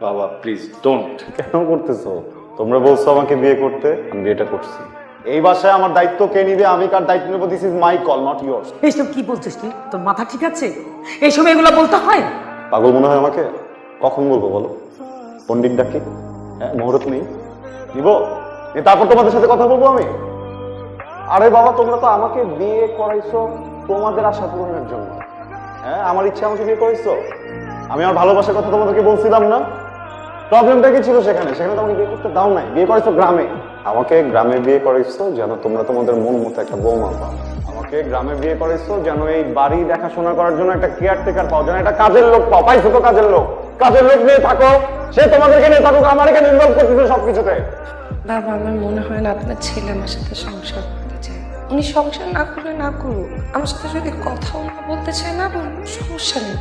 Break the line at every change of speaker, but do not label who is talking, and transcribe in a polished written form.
বাবা please don't.
কেন করতেছো? তোমরা বলছো আমাকে বিয়ে করতে, আমি বিয়েটা করছি। এই বাসায় আমার দায়িত্ব কে নিবে, আমি কার দায়িত্ব নেবো, this is my call, not yours.
এইসব কি বলছিস তুই? তোর মাথা ঠিক আছে? এই সময় এগুলো বলতে হয়?
পাগল মনে হয় আমাকে? কখন বলবো বলো? পন্ডিত ডাকি? হ্যাঁ, মুহূর্ত নেই নিব, তারপর তোমাদের সাথে কথা বলবো আমি? আরে বাবা, তোমরা তো আমাকে বিয়ে করাইছো তোমাদের আশা পূরণের জন্য। হ্যাঁ, আমার ইচ্ছা আমাকে বিয়ে করাইছো। আমি আমার ভালোবাসার কথা তোমাদেরকে বলছিলাম না? প্রবলেমটা কি ছিল সেখানে? সেখানে তো আমাকে বিয়ে করতে দাও নাই, বিয়ে করাইছো গ্রামে। আমাকে গ্রামে বিয়ে করাইছো যেন তোমরা তোমাদের মন মতো একটা বৌমা পাও। আমাকে গ্রামে বিয়ে করাইছো যেন এই বাড়ি দেখাশোনা করার জন্য একটা কেয়ারটেকার পাও, যেন একটা কাজের লোক পাও। পাইছো তো কাজের লোক, কাজের লোক নিয়ে থাকো, সে তোমাদেরকে নিয়ে থাকুক, আমার এখানে ইনভলভ করতেছে সবকিছুতে।
বাবা, আমার মনে হয় না আপনার ছেলে আমার সাথে সংসার করতে চায়। উনি সংসার না করলে না করুক, আমার সাথে যদি কথাও না বলতে চায় না বলুন, সমস্যা নেই।